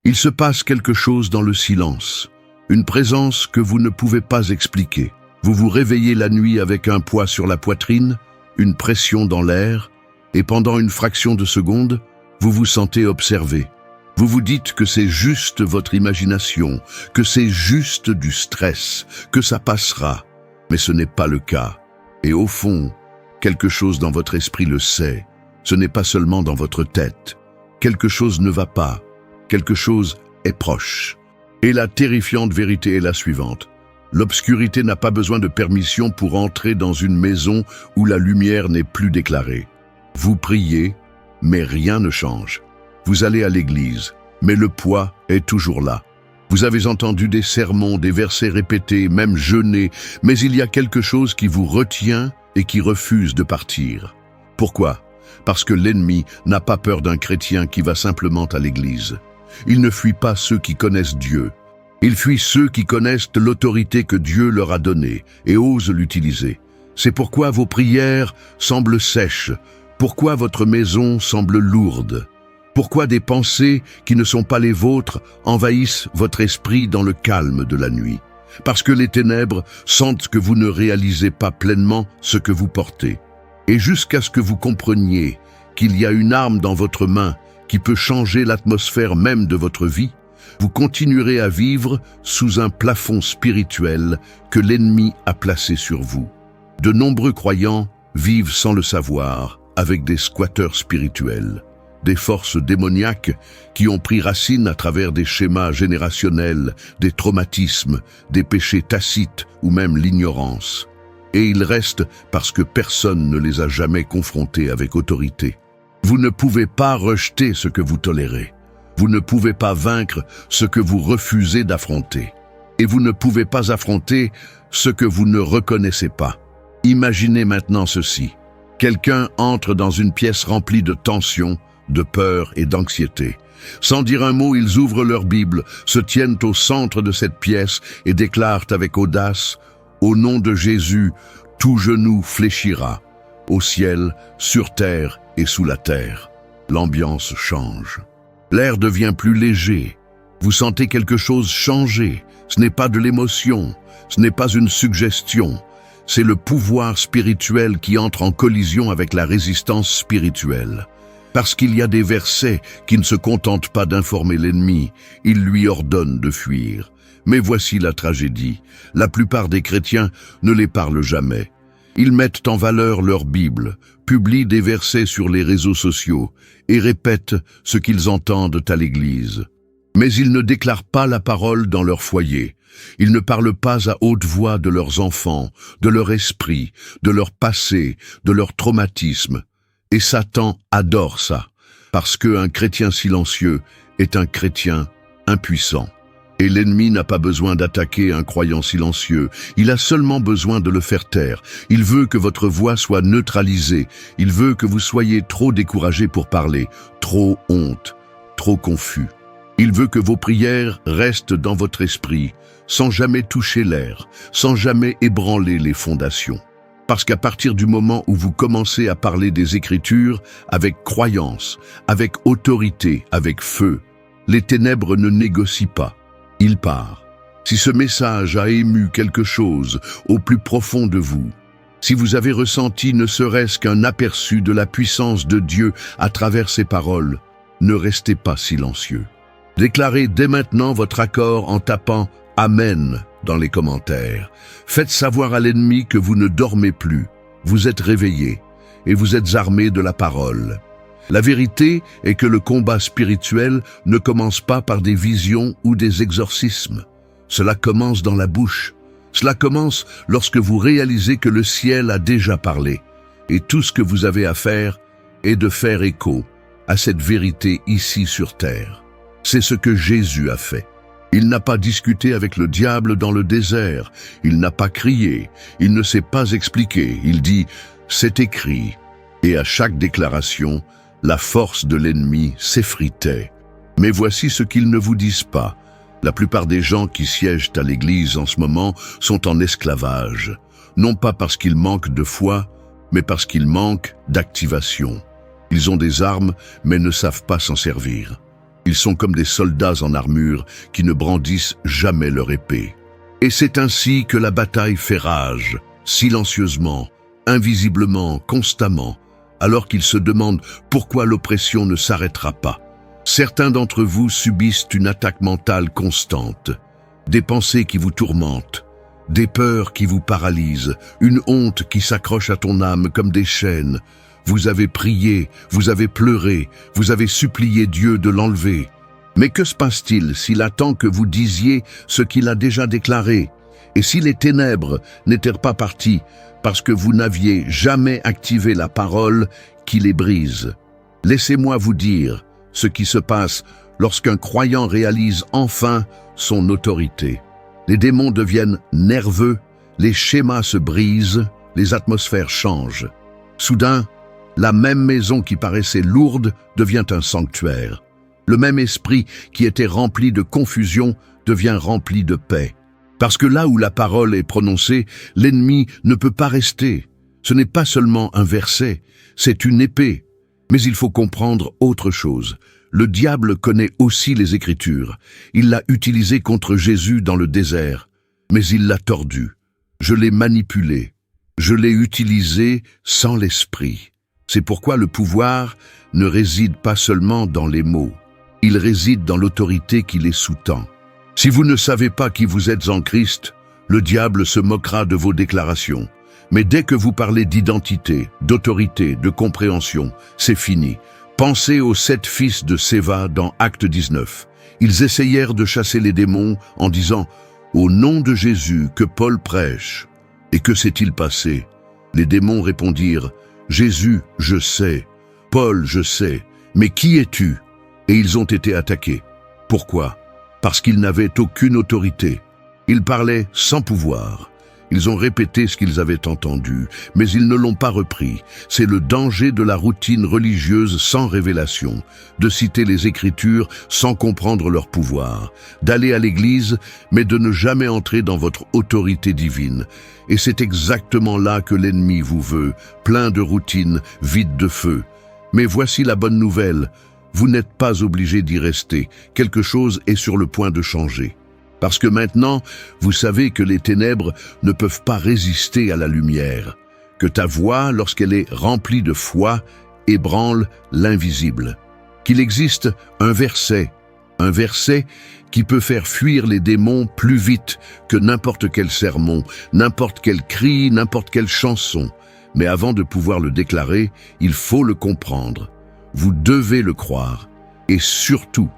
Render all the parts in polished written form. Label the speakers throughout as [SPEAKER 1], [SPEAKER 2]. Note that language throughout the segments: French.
[SPEAKER 1] Il se passe quelque chose dans le silence, une présence que vous ne pouvez pas expliquer. Vous vous réveillez la nuit avec un poids sur la poitrine, une pression dans l'air, et pendant une fraction de seconde, vous vous sentez observé. Vous vous dites que c'est juste votre imagination, que c'est juste du stress, que ça passera. Mais ce n'est pas le cas. Et au fond, quelque chose dans votre esprit le sait. Ce n'est pas seulement dans votre tête. Quelque chose ne va pas. Quelque chose est proche. Et la terrifiante vérité est la suivante. L'obscurité n'a pas besoin de permission pour entrer dans une maison où la lumière n'est plus déclarée. Vous priez, mais rien ne change. Vous allez à l'église, mais le poids est toujours là. Vous avez entendu des sermons, des versets répétés, même jeûner, mais il y a quelque chose qui vous retient et qui refuse de partir. Pourquoi? Parce que l'ennemi n'a pas peur d'un chrétien qui va simplement à l'église. Il ne fuit pas ceux qui connaissent Dieu. Il fuit ceux qui connaissent l'autorité que Dieu leur a donnée et osent l'utiliser. C'est pourquoi vos prières semblent sèches, pourquoi votre maison semble lourde, pourquoi des pensées qui ne sont pas les vôtres envahissent votre esprit dans le calme de la nuit. Parce que les ténèbres sentent que vous ne réalisez pas pleinement ce que vous portez. Et jusqu'à ce que vous compreniez qu'il y a une arme dans votre main qui peut changer l'atmosphère même de votre vie, vous continuerez à vivre sous un plafond spirituel que l'ennemi a placé sur vous. De nombreux croyants vivent sans le savoir, avec des squatteurs spirituels, des forces démoniaques qui ont pris racine à travers des schémas générationnels, des traumatismes, des péchés tacites ou même l'ignorance. Et ils restent parce que personne ne les a jamais confrontés avec autorité. Vous ne pouvez pas rejeter ce que vous tolérez. Vous ne pouvez pas vaincre ce que vous refusez d'affronter. Et vous ne pouvez pas affronter ce que vous ne reconnaissez pas. Imaginez maintenant ceci. Quelqu'un entre dans une pièce remplie de tension, de peur et d'anxiété. Sans dire un mot, ils ouvrent leur Bible, se tiennent au centre de cette pièce et déclarent avec audace « Au nom de Jésus, tout genou fléchira, au ciel, sur terre et sous la terre. » L'ambiance change. L'air devient plus léger. Vous sentez quelque chose changer. Ce n'est pas de l'émotion, ce n'est pas une suggestion. C'est le pouvoir spirituel qui entre en collision avec la résistance spirituelle. Parce qu'il y a des versets qui ne se contentent pas d'informer l'ennemi, ils lui ordonnent de fuir. Mais voici la tragédie. La plupart des chrétiens ne les parlent jamais. Ils mettent en valeur leur Bible, publient des versets sur les réseaux sociaux et répètent ce qu'ils entendent à l'église. Mais ils ne déclarent pas la parole dans leur foyer. Ils ne parlent pas à haute voix de leurs enfants, de leur esprit, de leur passé, de leur traumatisme. Et Satan adore ça, parce qu'un chrétien silencieux est un chrétien impuissant. Et l'ennemi n'a pas besoin d'attaquer un croyant silencieux, il a seulement besoin de le faire taire. Il veut que votre voix soit neutralisée, il veut que vous soyez trop découragé pour parler, trop honte, trop confus. Il veut que vos prières restent dans votre esprit, sans jamais toucher l'air, sans jamais ébranler les fondations. Parce qu'à partir du moment où vous commencez à parler des Écritures avec croyance, avec autorité, avec feu, les ténèbres ne négocient pas. Il part. Si ce message a ému quelque chose au plus profond de vous, si vous avez ressenti ne serait-ce qu'un aperçu de la puissance de Dieu à travers ces paroles, ne restez pas silencieux. Déclarez dès maintenant votre accord en tapant « Amen » dans les commentaires. Faites savoir à l'ennemi que vous ne dormez plus, vous êtes réveillé et vous êtes armé de la parole. La vérité est que le combat spirituel ne commence pas par des visions ou des exorcismes. Cela commence dans la bouche. Cela commence lorsque vous réalisez que le ciel a déjà parlé. Et tout ce que vous avez à faire est de faire écho à cette vérité ici sur terre. C'est ce que Jésus a fait. Il n'a pas discuté avec le diable dans le désert. Il n'a pas crié. Il ne s'est pas expliqué. Il dit « C'est écrit ». Et à chaque déclaration, la force de l'ennemi s'effritait. Mais voici ce qu'ils ne vous disent pas. La plupart des gens qui siègent à l'église en ce moment sont en esclavage. Non pas parce qu'ils manquent de foi, mais parce qu'ils manquent d'activation. Ils ont des armes, mais ne savent pas s'en servir. Ils sont comme des soldats en armure qui ne brandissent jamais leur épée. Et c'est ainsi que la bataille fait rage, silencieusement, invisiblement, constamment, alors qu'ils se demandent pourquoi l'oppression ne s'arrêtera pas. Certains d'entre vous subissent une attaque mentale constante, des pensées qui vous tourmentent, des peurs qui vous paralysent, une honte qui s'accroche à ton âme comme des chaînes. Vous avez prié, vous avez pleuré, vous avez supplié Dieu de l'enlever. Mais que se passe-t-il s'il attend que vous disiez ce qu'il a déjà déclaré? Et si les ténèbres n'étaient pas parties parce que vous n'aviez jamais activé la parole qui les brise? Laissez-moi vous dire ce qui se passe lorsqu'un croyant réalise enfin son autorité. Les démons deviennent nerveux, les schémas se brisent, les atmosphères changent. Soudain, la même maison qui paraissait lourde devient un sanctuaire. Le même esprit qui était rempli de confusion devient rempli de paix. Parce que là où la parole est prononcée, l'ennemi ne peut pas rester. Ce n'est pas seulement un verset, c'est une épée. Mais il faut comprendre autre chose. Le diable connaît aussi les Écritures. Il l'a utilisé contre Jésus dans le désert, mais il l'a tordu. Je l'ai manipulé. Je l'ai utilisé sans l'esprit. C'est pourquoi le pouvoir ne réside pas seulement dans les mots. Il réside dans l'autorité qui les sous-tend. Si vous ne savez pas qui vous êtes en Christ, le diable se moquera de vos déclarations. Mais dès que vous parlez d'identité, d'autorité, de compréhension, c'est fini. Pensez aux 7 fils de Séva dans Acte 19. Ils essayèrent de chasser les démons en disant « Au nom de Jésus que Paul prêche ». Et que s'est-il passé? Les démons répondirent « Jésus, je sais. Paul, je sais. Mais qui es-tu » Et ils ont été attaqués. Pourquoi? Parce qu'ils n'avaient aucune autorité. Ils parlaient sans pouvoir. Ils ont répété ce qu'ils avaient entendu, mais ils ne l'ont pas repris. C'est le danger de la routine religieuse sans révélation, de citer les Écritures sans comprendre leur pouvoir, d'aller à l'église, mais de ne jamais entrer dans votre autorité divine. Et c'est exactement là que l'ennemi vous veut, plein de routine, vide de feu. Mais voici la bonne nouvelle, vous n'êtes pas obligé d'y rester, quelque chose est sur le point de changer. Parce que maintenant, vous savez que les ténèbres ne peuvent pas résister à la lumière, que ta voix, lorsqu'elle est remplie de foi, ébranle l'invisible, qu'il existe un verset qui peut faire fuir les démons plus vite que n'importe quel sermon, n'importe quel cri, n'importe quelle chanson. Mais avant de pouvoir le déclarer, il faut le comprendre. Vous devez le croire, et surtout,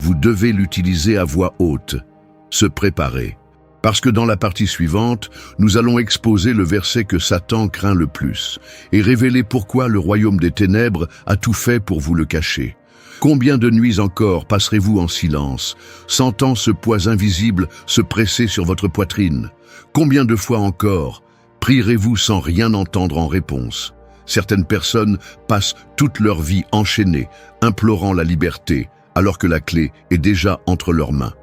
[SPEAKER 1] vous devez l'utiliser à voix haute. Se préparer. Parce que dans la partie suivante, nous allons exposer le verset que Satan craint le plus et révéler pourquoi le royaume des ténèbres a tout fait pour vous le cacher. Combien de nuits encore passerez-vous en silence, sentant ce poids invisible se presser sur votre poitrine? Combien de fois encore prierez-vous sans rien entendre en réponse? Certaines personnes passent toute leur vie enchaînées, implorant la liberté, alors que la clé est déjà entre leurs mains.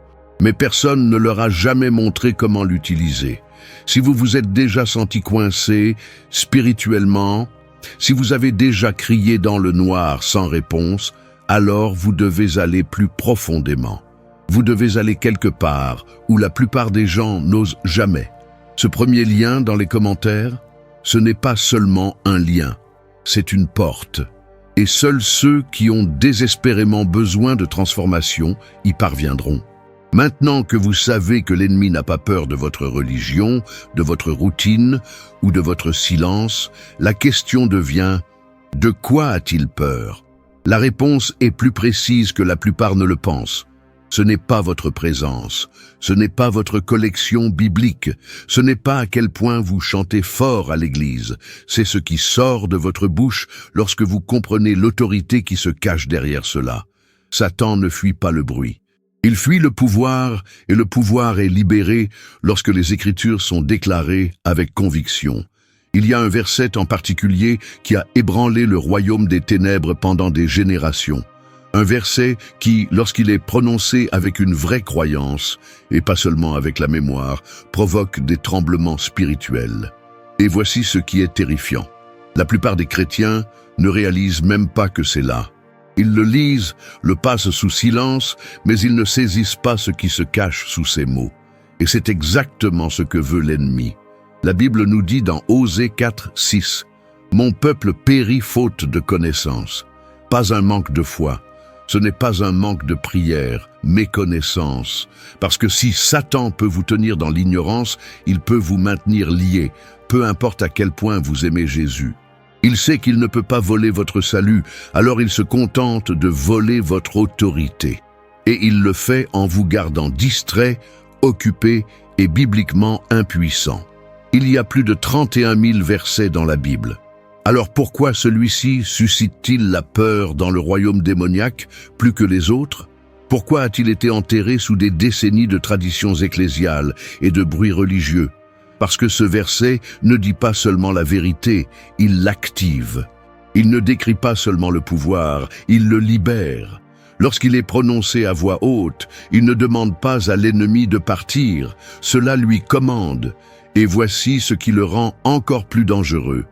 [SPEAKER 1] Mais personne ne leur a jamais montré comment l'utiliser. Si vous vous êtes déjà senti coincé spirituellement, si vous avez déjà crié dans le noir sans réponse, alors vous devez aller plus profondément. Vous devez aller quelque part où la plupart des gens n'osent jamais. Ce premier lien dans les commentaires, ce n'est pas seulement un lien, c'est une porte. Et seuls ceux qui ont désespérément besoin de transformation y parviendront. Maintenant que vous savez que l'ennemi n'a pas peur de votre religion, de votre routine ou de votre silence, la question devient « De quoi a-t-il peur ?» La réponse est plus précise que la plupart ne le pensent. Ce n'est pas votre présence, ce n'est pas votre collection biblique, ce n'est pas à quel point vous chantez fort à l'église, c'est ce qui sort de votre bouche lorsque vous comprenez l'autorité qui se cache derrière cela. Satan ne fuit pas le bruit. Il fuit le pouvoir, et le pouvoir est libéré lorsque les Écritures sont déclarées avec conviction. Il y a un verset en particulier qui a ébranlé le royaume des ténèbres pendant des générations. Un verset qui, lorsqu'il est prononcé avec une vraie croyance, et pas seulement avec la mémoire, provoque des tremblements spirituels. Et voici ce qui est terrifiant. La plupart des chrétiens ne réalisent même pas que c'est là. Ils le lisent, le passent sous silence, mais ils ne saisissent pas ce qui se cache sous ces mots. Et c'est exactement ce que veut l'ennemi. La Bible nous dit dans Osée 4, 6, « Mon peuple périt faute de connaissance ». Pas un manque de foi, ce n'est pas un manque de prière, méconnaissance. Parce que si Satan peut vous tenir dans l'ignorance, il peut vous maintenir liés, peu importe à quel point vous aimez Jésus. Il sait qu'il ne peut pas voler votre salut, alors il se contente de voler votre autorité. Et il le fait en vous gardant distrait, occupé et bibliquement impuissant. Il y a plus de 31 000 versets dans la Bible. Alors pourquoi celui-ci suscite-t-il la peur dans le royaume démoniaque plus que les autres? Pourquoi a-t-il été enterré sous des décennies de traditions ecclésiales et de bruits religieux? Parce que ce verset ne dit pas seulement la vérité, il l'active. Il ne décrit pas seulement le pouvoir, il le libère. Lorsqu'il est prononcé à voix haute, il ne demande pas à l'ennemi de partir, cela lui commande. Et voici ce qui le rend encore plus dangereux.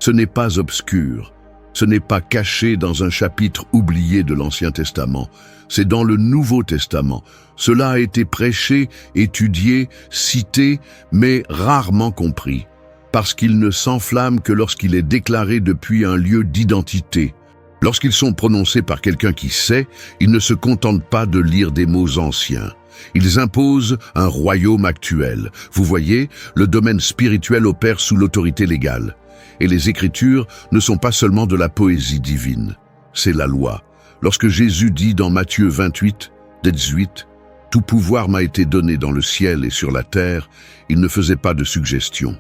[SPEAKER 1] Ce n'est pas obscur, ce n'est pas caché dans un chapitre oublié de l'Ancien Testament, c'est dans le Nouveau Testament. Cela a été prêché, étudié, cité, mais rarement compris, parce qu'il ne s'enflamme que lorsqu'il est déclaré depuis un lieu d'identité. Lorsqu'ils sont prononcés par quelqu'un qui sait, ils ne se contentent pas de lire des mots anciens. Ils imposent un royaume actuel. Vous voyez, le domaine spirituel opère sous l'autorité légale. Et les Écritures ne sont pas seulement de la poésie divine, c'est la loi. Lorsque Jésus dit dans Matthieu 28, 18, « Tout pouvoir m'a été donné dans le ciel et sur la terre », il ne faisait pas de suggestion.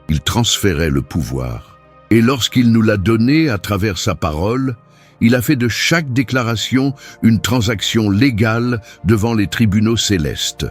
[SPEAKER 1] Il transférait le pouvoir. Et lorsqu'il nous l'a donné à travers sa parole, il a fait de chaque déclaration une transaction légale devant les tribunaux célestes.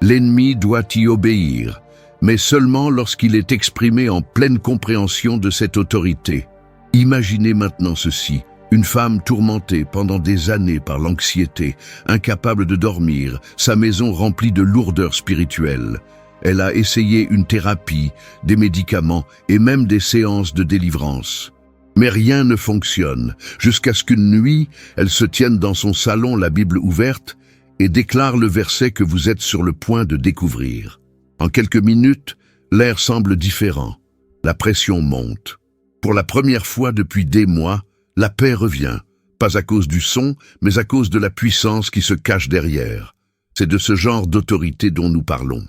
[SPEAKER 1] L'ennemi doit y obéir, mais seulement lorsqu'il est exprimé en pleine compréhension de cette autorité. Imaginez maintenant ceci, une femme tourmentée pendant des années par l'anxiété, incapable de dormir, sa maison remplie de lourdeurs spirituelles. Elle a essayé une thérapie, des médicaments et même des séances de délivrance. Mais rien ne fonctionne, jusqu'à ce qu'une nuit, elle se tienne dans son salon, la Bible ouverte, et déclare le verset que vous êtes sur le point de découvrir. En quelques minutes, l'air semble différent. La pression monte. Pour la première fois depuis des mois, la paix revient, pas à cause du son, mais à cause de la puissance qui se cache derrière. C'est de ce genre d'autorité dont nous parlons.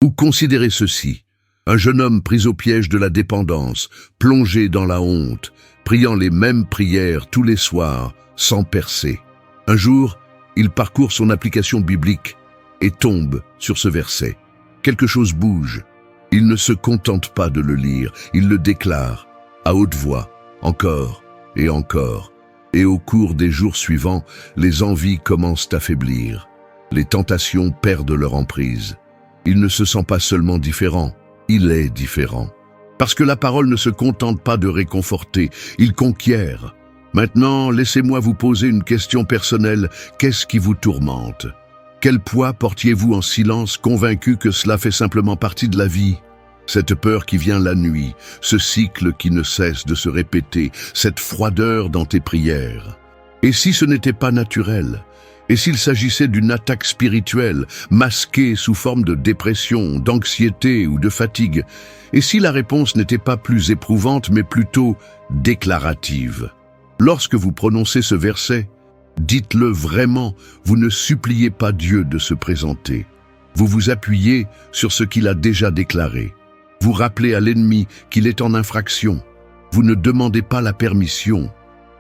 [SPEAKER 1] Ou considérez ceci, un jeune homme pris au piège de la dépendance, plongé dans la honte, priant les mêmes prières tous les soirs, sans percer. Un jour, il parcourt son application biblique et tombe sur ce verset. Quelque chose bouge. Il ne se contente pas de le lire, il le déclare, à haute voix, encore et encore. Et au cours des jours suivants, les envies commencent à faiblir. Les tentations perdent leur emprise. Il ne se sent pas seulement différent, il est différent. Parce que la parole ne se contente pas de réconforter, il conquiert. Maintenant, laissez-moi vous poser une question personnelle. Qu'est-ce qui vous tourmente? Quel poids portiez-vous en silence, convaincu que cela fait simplement partie de la vie? Cette peur qui vient la nuit, ce cycle qui ne cesse de se répéter, cette froideur dans tes prières. Et si ce n'était pas naturel? Et s'il s'agissait d'une attaque spirituelle, masquée sous forme de dépression, d'anxiété ou de fatigue? Et si la réponse n'était pas plus éprouvante, mais plutôt déclarative? Lorsque vous prononcez ce verset, dites-le vraiment, vous ne suppliez pas Dieu de se présenter. Vous vous appuyez sur ce qu'il a déjà déclaré. Vous rappelez à l'ennemi qu'il est en infraction. Vous ne demandez pas la permission.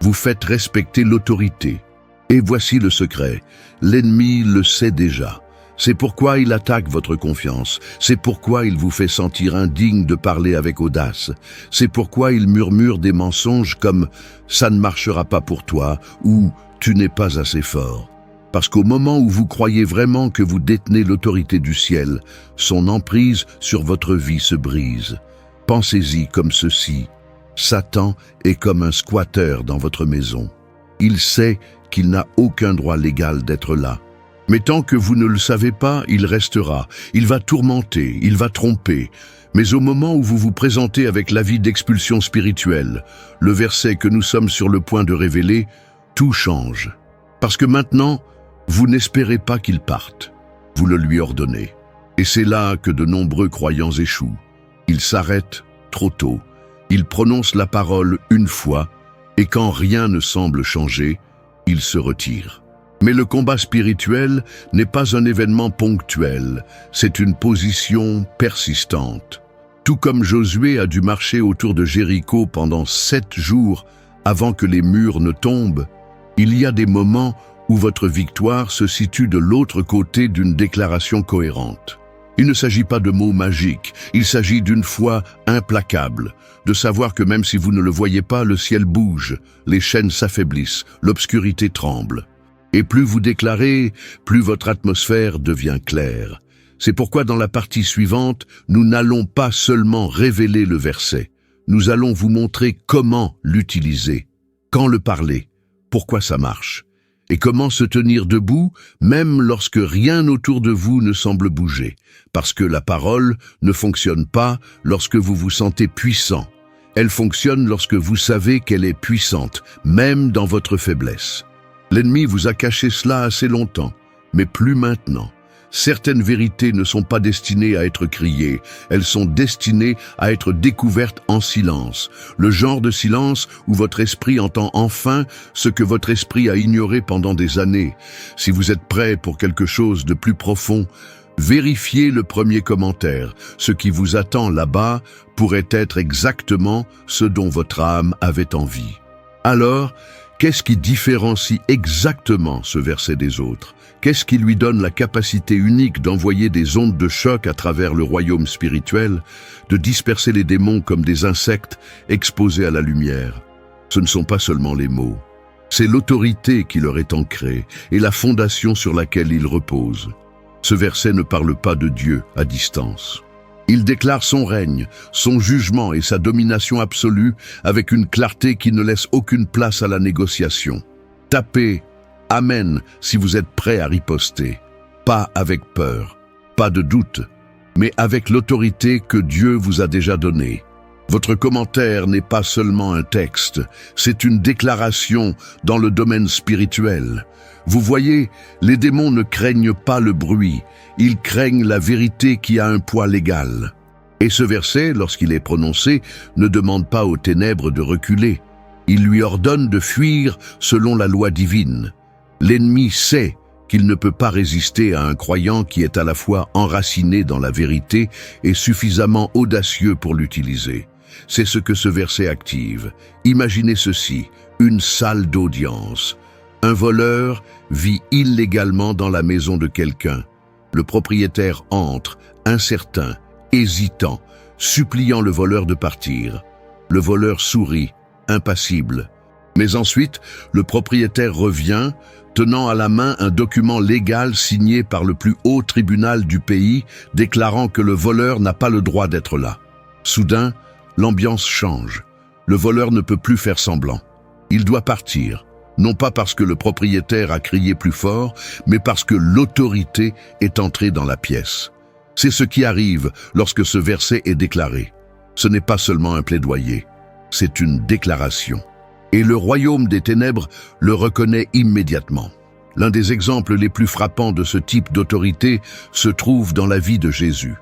[SPEAKER 1] Vous faites respecter l'autorité. Et voici le secret. L'ennemi le sait déjà. C'est pourquoi il attaque votre confiance. C'est pourquoi il vous fait sentir indigne de parler avec audace. C'est pourquoi il murmure des mensonges comme « ça ne marchera pas pour toi » ou « tu n'es pas assez fort ». Parce qu'au moment où vous croyez vraiment que vous détenez l'autorité du ciel, son emprise sur votre vie se brise. Pensez-y comme ceci. Satan est comme un squatteur dans votre maison. Il sait qu'il n'a aucun droit légal d'être là. Mais tant que vous ne le savez pas, il restera. Il va tourmenter, il va tromper. Mais au moment où vous vous présentez avec l'avis d'expulsion spirituelle, le verset que nous sommes sur le point de révéler, tout change. Parce que maintenant, vous n'espérez pas qu'il parte. Vous le lui ordonnez. Et c'est là que de nombreux croyants échouent. Ils s'arrêtent trop tôt. Ils prononcent la parole une fois, et quand rien ne semble changer, ils se retirent. Mais le combat spirituel n'est pas un événement ponctuel, c'est une position persistante. Tout comme Josué a dû marcher autour de Jéricho pendant 7 jours avant que les murs ne tombent, il y a des moments où votre victoire se situe de l'autre côté d'une déclaration cohérente. Il ne s'agit pas de mots magiques, il s'agit d'une foi implacable, de savoir que même si vous ne le voyez pas, le ciel bouge, les chaînes s'affaiblissent, l'obscurité tremble. Et plus vous déclarez, plus votre atmosphère devient claire. C'est pourquoi dans la partie suivante, nous n'allons pas seulement révéler le verset, nous allons vous montrer comment l'utiliser, quand le parler, pourquoi ça marche, et comment se tenir debout même lorsque rien autour de vous ne semble bouger, parce que la parole ne fonctionne pas lorsque vous vous sentez puissant. Elle fonctionne lorsque vous savez qu'elle est puissante, même dans votre faiblesse. L'ennemi vous a caché cela assez longtemps, mais plus maintenant. Certaines vérités ne sont pas destinées à être criées, elles sont destinées à être découvertes en silence. Le genre de silence où votre esprit entend enfin ce que votre esprit a ignoré pendant des années. Si vous êtes prêt pour quelque chose de plus profond, vérifiez le premier commentaire. Ce qui vous attend là-bas pourrait être exactement ce dont votre âme avait envie. Alors, qu'est-ce qui différencie exactement ce verset des autres? Qu'est-ce qui lui donne la capacité unique d'envoyer des ondes de choc à travers le royaume spirituel, de disperser les démons comme des insectes exposés à la lumière? Ce ne sont pas seulement les mots, c'est l'autorité qui leur est ancrée et la fondation sur laquelle ils reposent. Ce verset ne parle pas de Dieu à distance. Il déclare son règne, son jugement et sa domination absolue avec une clarté qui ne laisse aucune place à la négociation. Tapez « Amen » si vous êtes prêt à riposter. Pas avec peur, pas de doute, mais avec l'autorité que Dieu vous a déjà donnée. Votre commentaire n'est pas seulement un texte, c'est une déclaration dans le domaine spirituel. Vous voyez, les démons ne craignent pas le bruit, ils craignent la vérité qui a un poids légal. Et ce verset, lorsqu'il est prononcé, ne demande pas aux ténèbres de reculer. Il lui ordonne de fuir selon la loi divine. L'ennemi sait qu'il ne peut pas résister à un croyant qui est à la fois enraciné dans la vérité et suffisamment audacieux pour l'utiliser. C'est ce que ce verset active. Imaginez ceci, une salle d'audience. Un voleur vit illégalement dans la maison de quelqu'un. Le propriétaire entre, incertain, hésitant, suppliant le voleur de partir. Le voleur sourit, impassible. Mais ensuite, le propriétaire revient, tenant à la main un document légal signé par le plus haut tribunal du pays, déclarant que le voleur n'a pas le droit d'être là. Soudain, l'ambiance change. Le voleur ne peut plus faire semblant. Il doit partir, non pas parce que le propriétaire a crié plus fort, mais parce que l'autorité est entrée dans la pièce. C'est ce qui arrive lorsque ce verset est déclaré. Ce n'est pas seulement un plaidoyer, c'est une déclaration. Et le royaume des ténèbres le reconnaît immédiatement. L'un des exemples les plus frappants de ce type d'autorité se trouve dans la vie de Jésus.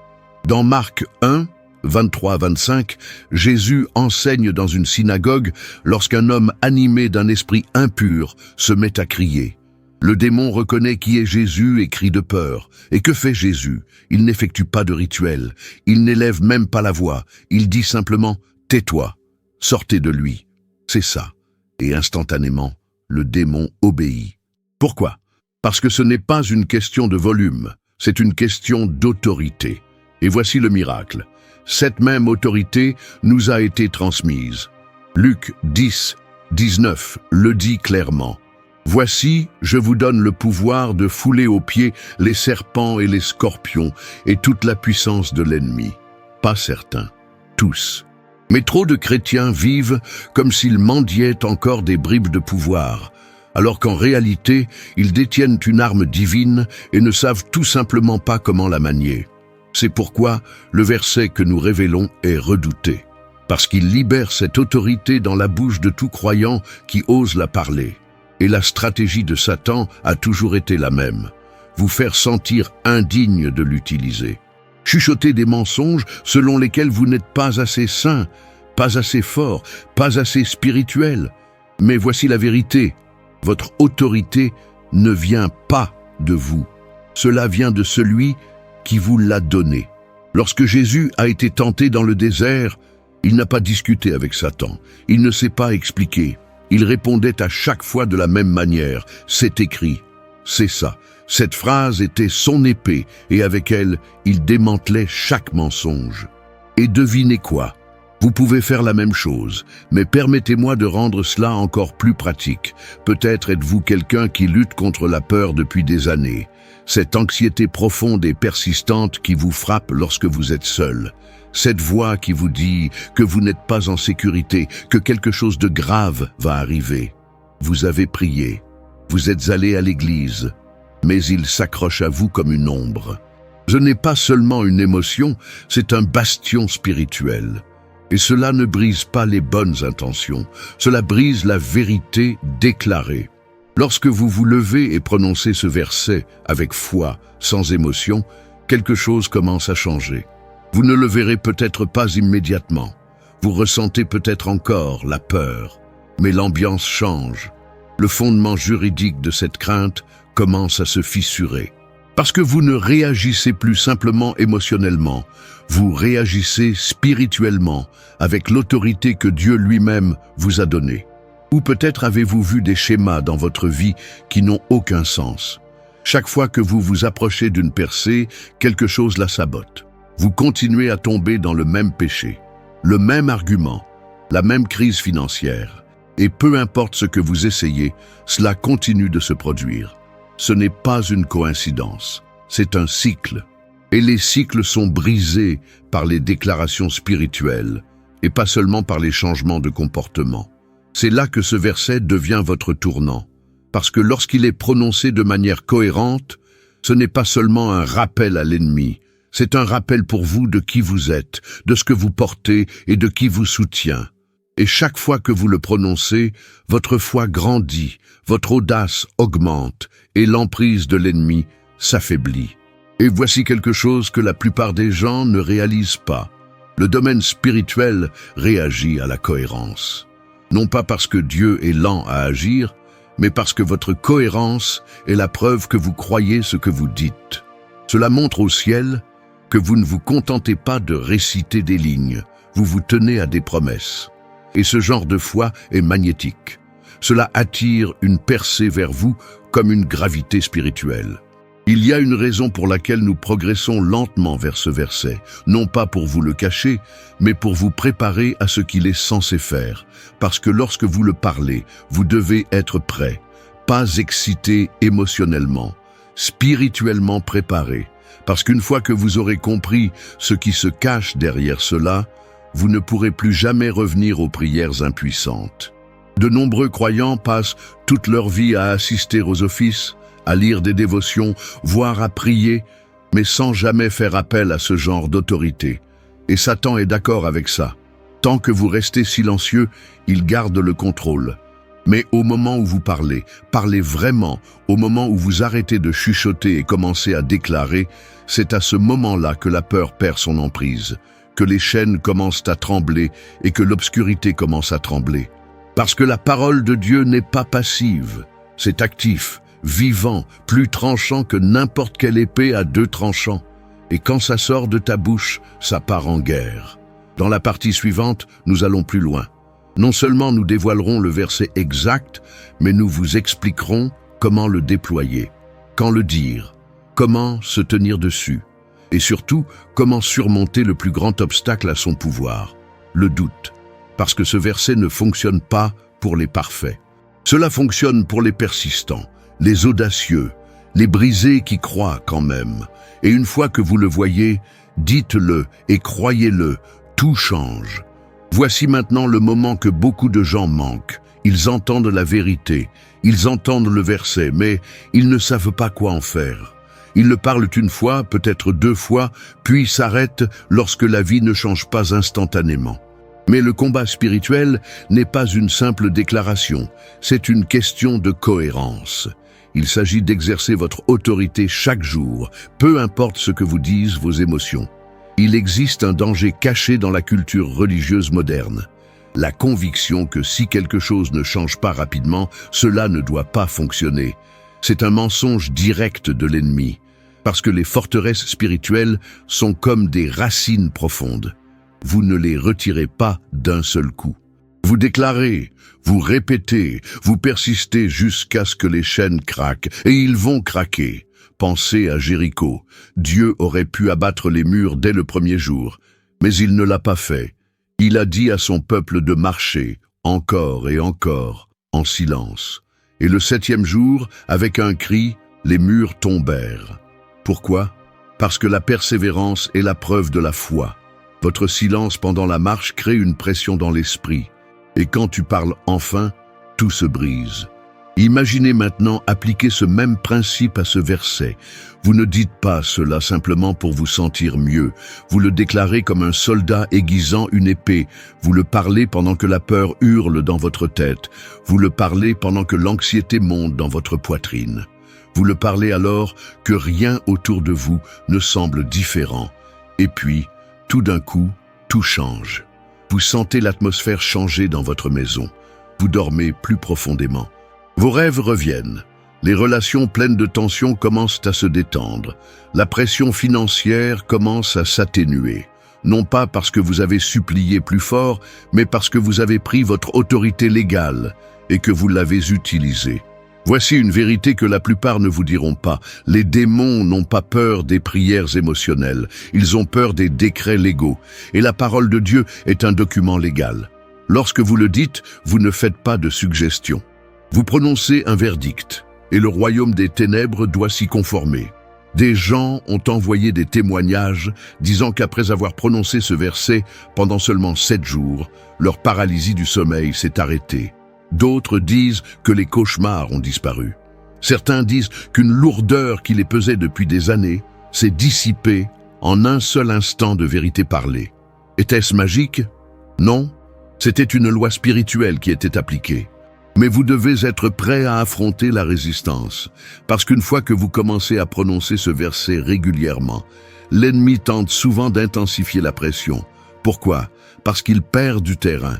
[SPEAKER 1] Dans Marc 1, 23-25, Jésus enseigne dans une synagogue lorsqu'un homme animé d'un esprit impur se met à crier. Le démon reconnaît qui est Jésus et crie de peur. Et que fait Jésus? Il n'effectue pas de rituel, il n'élève même pas la voix, il dit simplement « Tais-toi, sortez de lui ». C'est ça. Et instantanément, le démon obéit. Pourquoi? Parce que ce n'est pas une question de volume, c'est une question d'autorité. Et voici le miracle. Cette même autorité nous a été transmise. Luc 10, 19 le dit clairement. « Voici, je vous donne le pouvoir de fouler aux pieds les serpents et les scorpions et toute la puissance de l'ennemi. » Pas certains, tous. Mais trop de chrétiens vivent comme s'ils mendiaient encore des bribes de pouvoir, alors qu'en réalité, ils détiennent une arme divine et ne savent tout simplement pas comment la manier. C'est pourquoi le verset que nous révélons est redouté, parce qu'il libère cette autorité dans la bouche de tout croyant qui ose la parler. Et la stratégie de Satan a toujours été la même: vous faire sentir indigne de l'utiliser. Chuchoter des mensonges selon lesquels vous n'êtes pas assez saint, pas assez fort, pas assez spirituel. Mais voici la vérité: votre autorité ne vient pas de vous. Cela vient de celui qui vous l'a donné. Lorsque Jésus a été tenté dans le désert, il n'a pas discuté avec Satan, il ne s'est pas expliqué. Il répondait à chaque fois de la même manière: c'est écrit. C'est ça. Cette phrase était son épée, et avec elle, il démantelait chaque mensonge. Et devinez quoi? Vous pouvez faire la même chose, mais permettez-moi de rendre cela encore plus pratique. Peut-être êtes-vous quelqu'un qui lutte contre la peur depuis des années. Cette anxiété profonde et persistante qui vous frappe lorsque vous êtes seul. Cette voix qui vous dit que vous n'êtes pas en sécurité, que quelque chose de grave va arriver. Vous avez prié, vous êtes allé à l'église, mais il s'accroche à vous comme une ombre. Ce n'est pas seulement une émotion, c'est un bastion spirituel. Et cela ne brise pas les bonnes intentions, cela brise la vérité déclarée. Lorsque vous vous levez et prononcez ce verset avec foi, sans émotion, quelque chose commence à changer. Vous ne le verrez peut-être pas immédiatement. Vous ressentez peut-être encore la peur, mais l'ambiance change. Le fondement juridique de cette crainte commence à se fissurer. Parce que vous ne réagissez plus simplement émotionnellement, vous réagissez spirituellement avec l'autorité que Dieu lui-même vous a donnée. Ou peut-être avez-vous vu des schémas dans votre vie qui n'ont aucun sens. Chaque fois que vous vous approchez d'une percée, quelque chose la sabote. Vous continuez à tomber dans le même péché, le même argument, la même crise financière. Et peu importe ce que vous essayez, cela continue de se produire. Ce n'est pas une coïncidence, c'est un cycle. Et les cycles sont brisés par les déclarations spirituelles, et pas seulement par les changements de comportement. C'est là que ce verset devient votre tournant, parce que lorsqu'il est prononcé de manière cohérente, ce n'est pas seulement un rappel à l'ennemi, c'est un rappel pour vous de qui vous êtes, de ce que vous portez et de qui vous soutient. Et chaque fois que vous le prononcez, votre foi grandit, votre audace augmente et l'emprise de l'ennemi s'affaiblit. Et voici quelque chose que la plupart des gens ne réalisent pas. Le domaine spirituel réagit à la cohérence. Non pas parce que Dieu est lent à agir, mais parce que votre cohérence est la preuve que vous croyez ce que vous dites. Cela montre au ciel que vous ne vous contentez pas de réciter des lignes, vous vous tenez à des promesses. Et ce genre de foi est magnétique. Cela attire une percée vers vous comme une gravité spirituelle. Il y a une raison pour laquelle nous progressons lentement vers ce verset, non pas pour vous le cacher, mais pour vous préparer à ce qu'il est censé faire, parce que lorsque vous le parlez, vous devez être prêt, pas excité émotionnellement, spirituellement préparé, parce qu'une fois que vous aurez compris ce qui se cache derrière cela, vous ne pourrez plus jamais revenir aux prières impuissantes. De nombreux croyants passent toute leur vie à assister aux offices, à lire des dévotions, voire à prier, mais sans jamais faire appel à ce genre d'autorité. Et Satan est d'accord avec ça. Tant que vous restez silencieux, il garde le contrôle. Mais au moment où vous parlez, parlez vraiment, au moment où vous arrêtez de chuchoter et commencez à déclarer, c'est à ce moment-là que la peur perd son emprise, que les chaînes commencent à trembler et que l'obscurité commence à trembler. Parce que la parole de Dieu n'est pas passive, c'est actif, vivant, plus tranchant que n'importe quelle épée à 2 tranchants. Et quand ça sort de ta bouche, ça part en guerre. Dans la partie suivante, nous allons plus loin. Non seulement nous dévoilerons le verset exact, mais nous vous expliquerons comment le déployer, quand le dire, comment se tenir dessus, et surtout comment surmonter le plus grand obstacle à son pouvoir, le doute. Parce que ce verset ne fonctionne pas pour les parfaits. Cela fonctionne pour les persistants, les audacieux, les brisés qui croient quand même. Et une fois que vous le voyez, dites-le et croyez-le, tout change. Voici maintenant le moment que beaucoup de gens manquent. Ils entendent la vérité, ils entendent le verset, mais ils ne savent pas quoi en faire. Ils le parlent une fois, peut-être 2 fois, puis s'arrêtent lorsque la vie ne change pas instantanément. Mais le combat spirituel n'est pas une simple déclaration, c'est une question de cohérence. Il s'agit d'exercer votre autorité chaque jour, peu importe ce que vous disent vos émotions. Il existe un danger caché dans la culture religieuse moderne. La conviction que si quelque chose ne change pas rapidement, cela ne doit pas fonctionner. C'est un mensonge direct de l'ennemi, parce que les forteresses spirituelles sont comme des racines profondes. Vous ne les retirez pas d'un seul coup. Vous déclarez, vous répétez, vous persistez jusqu'à ce que les chaînes craquent, et ils vont craquer. Pensez à Jéricho. Dieu aurait pu abattre les murs dès le premier jour, mais il ne l'a pas fait. Il a dit à son peuple de marcher, encore et encore, en silence. Et le 7e jour, avec un cri, les murs tombèrent. Pourquoi? Parce que la persévérance est la preuve de la foi. Votre silence pendant la marche crée une pression dans l'esprit. Et quand tu parles enfin, tout se brise. Imaginez maintenant appliquer ce même principe à ce verset. Vous ne dites pas cela simplement pour vous sentir mieux. Vous le déclarez comme un soldat aiguisant une épée. Vous le parlez pendant que la peur hurle dans votre tête. Vous le parlez pendant que l'anxiété monte dans votre poitrine. Vous le parlez alors que rien autour de vous ne semble différent. Et puis, tout d'un coup, tout change. Vous sentez l'atmosphère changer dans votre maison. Vous dormez plus profondément. Vos rêves reviennent. Les relations pleines de tensions commencent à se détendre. La pression financière commence à s'atténuer. Non pas parce que vous avez supplié plus fort, mais parce que vous avez pris votre autorité légale et que vous l'avez utilisée. Voici une vérité que la plupart ne vous diront pas. Les démons n'ont pas peur des prières émotionnelles. Ils ont peur des décrets légaux. Et la parole de Dieu est un document légal. Lorsque vous le dites, vous ne faites pas de suggestions. Vous prononcez un verdict, et le royaume des ténèbres doit s'y conformer. Des gens ont envoyé des témoignages disant qu'après avoir prononcé ce verset pendant seulement 7 jours, leur paralysie du sommeil s'est arrêtée. D'autres disent que les cauchemars ont disparu. Certains disent qu'une lourdeur qui les pesait depuis des années s'est dissipée en un seul instant de vérité parlée. Était-ce magique? Non, c'était une loi spirituelle qui était appliquée. Mais vous devez être prêt à affronter la résistance, parce qu'une fois que vous commencez à prononcer ce verset régulièrement, l'ennemi tente souvent d'intensifier la pression. Pourquoi? Parce qu'il perd du terrain.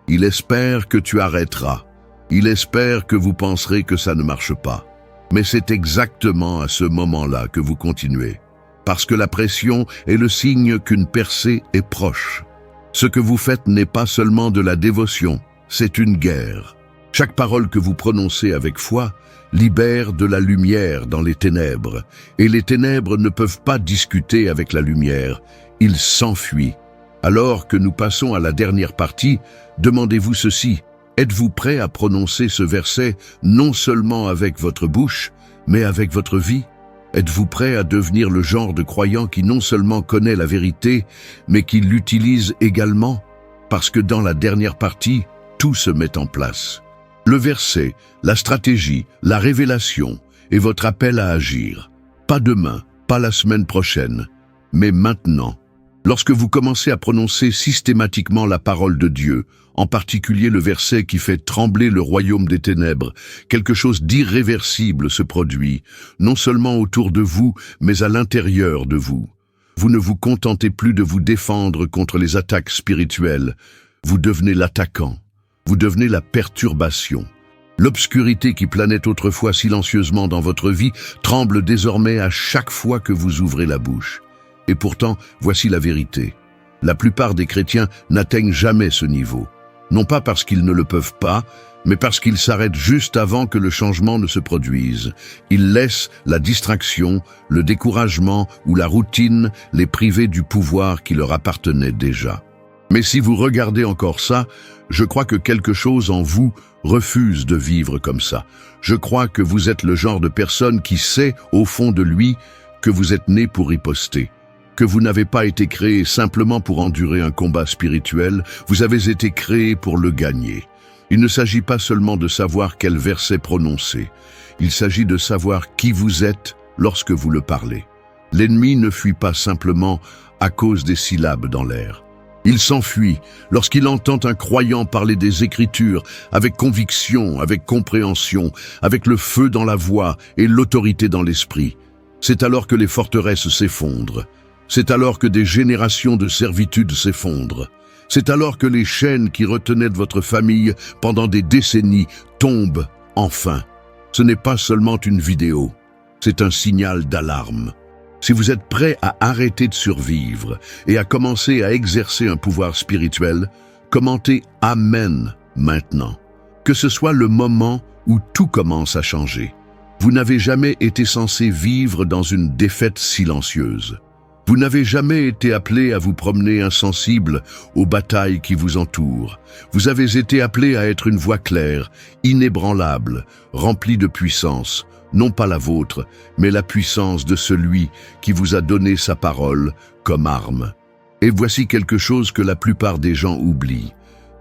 [SPEAKER 1] Il espère que tu arrêteras. Il espère que vous penserez que ça ne marche pas. Mais c'est exactement à ce moment-là que vous continuez, parce que la pression est le signe qu'une percée est proche. Ce que vous faites n'est pas seulement de la dévotion, c'est une guerre. Chaque parole que vous prononcez avec foi libère de la lumière dans les ténèbres, et les ténèbres ne peuvent pas discuter avec la lumière, ils s'enfuient. Alors que nous passons à la dernière partie, demandez-vous ceci: êtes-vous prêt à prononcer ce verset non seulement avec votre bouche, mais avec votre vie? Êtes-vous prêt à devenir le genre de croyant qui non seulement connaît la vérité, mais qui l'utilise également? Parce que dans la dernière partie, tout se met en place. Le verset, la stratégie, la révélation et votre appel à agir. Pas demain, pas la semaine prochaine, mais maintenant. Lorsque vous commencez à prononcer systématiquement la parole de Dieu, en particulier le verset qui fait trembler le royaume des ténèbres, quelque chose d'irréversible se produit, non seulement autour de vous, mais à l'intérieur de vous. Vous ne vous contentez plus de vous défendre contre les attaques spirituelles, vous devenez l'attaquant. Vous devenez la perturbation. L'obscurité qui planait autrefois silencieusement dans votre vie tremble désormais à chaque fois que vous ouvrez la bouche. Et pourtant, voici la vérité. La plupart des chrétiens n'atteignent jamais ce niveau. Non pas parce qu'ils ne le peuvent pas, mais parce qu'ils s'arrêtent juste avant que le changement ne se produise. Ils laissent la distraction, le découragement ou la routine les priver du pouvoir qui leur appartenait déjà. Mais si vous regardez encore ça, je crois que quelque chose en vous refuse de vivre comme ça. Je crois que vous êtes le genre de personne qui sait, au fond de lui, que vous êtes né pour riposter, que vous n'avez pas été créé simplement pour endurer un combat spirituel, vous avez été créé pour le gagner. Il ne s'agit pas seulement de savoir quel verset prononcer, il s'agit de savoir qui vous êtes lorsque vous le parlez. L'ennemi ne fuit pas simplement à cause des syllabes dans l'air. Il s'enfuit lorsqu'il entend un croyant parler des Écritures avec conviction, avec compréhension, avec le feu dans la voix et l'autorité dans l'esprit. C'est alors que les forteresses s'effondrent. C'est alors que des générations de servitude s'effondrent. C'est alors que les chaînes qui retenaient de votre famille pendant des décennies tombent enfin. Ce n'est pas seulement une vidéo, c'est un signal d'alarme. Si vous êtes prêt à arrêter de survivre et à commencer à exercer un pouvoir spirituel, commentez « Amen » maintenant. Que ce soit le moment où tout commence à changer. Vous n'avez jamais été censé vivre dans une défaite silencieuse. Vous n'avez jamais été appelé à vous promener insensible aux batailles qui vous entourent. Vous avez été appelé à être une voix claire, inébranlable, remplie de puissance, non pas la vôtre, mais la puissance de celui qui vous a donné sa parole comme arme. Et voici quelque chose que la plupart des gens oublient.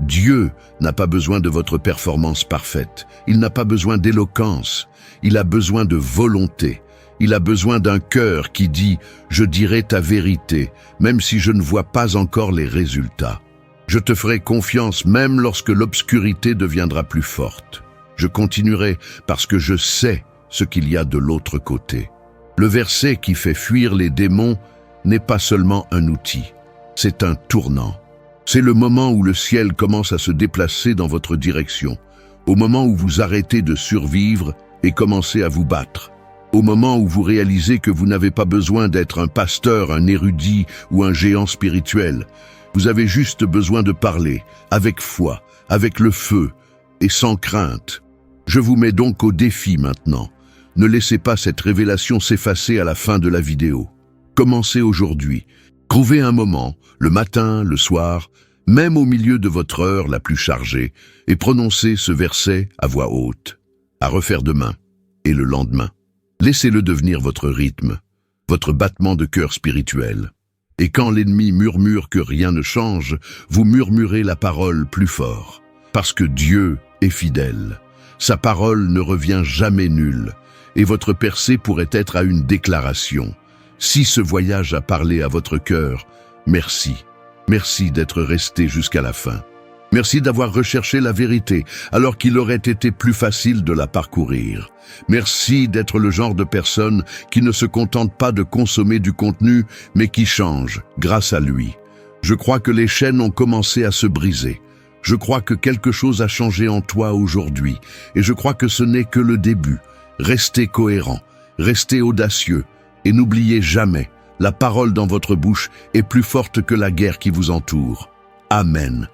[SPEAKER 1] Dieu n'a pas besoin de votre performance parfaite. Il n'a pas besoin d'éloquence. Il a besoin de volonté. Il a besoin d'un cœur qui dit « Je dirai ta vérité, même si je ne vois pas encore les résultats. Je te ferai confiance même lorsque l'obscurité deviendra plus forte. Je continuerai parce que je sais ce qu'il y a de l'autre côté. » Le verset qui fait fuir les démons n'est pas seulement un outil, c'est un tournant. C'est le moment où le ciel commence à se déplacer dans votre direction, au moment où vous arrêtez de survivre et commencez à vous battre, au moment où vous réalisez que vous n'avez pas besoin d'être un pasteur, un érudit ou un géant spirituel. Vous avez juste besoin de parler, avec foi, avec le feu et sans crainte. Je vous mets donc au défi maintenant. Ne laissez pas cette révélation s'effacer à la fin de la vidéo. Commencez aujourd'hui. Trouvez un moment, le matin, le soir, même au milieu de votre heure la plus chargée, et prononcez ce verset à voix haute, à refaire demain et le lendemain. Laissez-le devenir votre rythme, votre battement de cœur spirituel. Et quand l'ennemi murmure que rien ne change, vous murmurez la parole plus fort. Parce que Dieu est fidèle. Sa parole ne revient jamais nulle. Et votre percée pourrait être à une déclaration. Si ce voyage a parlé à votre cœur, merci. Merci d'être resté jusqu'à la fin. Merci d'avoir recherché la vérité, alors qu'il aurait été plus facile de la parcourir. Merci d'être le genre de personne qui ne se contente pas de consommer du contenu, mais qui change grâce à lui. Je crois que les chaînes ont commencé à se briser. Je crois que quelque chose a changé en toi aujourd'hui, et je crois que ce n'est que le début. Restez cohérent, restez audacieux, et n'oubliez jamais, la parole dans votre bouche est plus forte que la guerre qui vous entoure. Amen.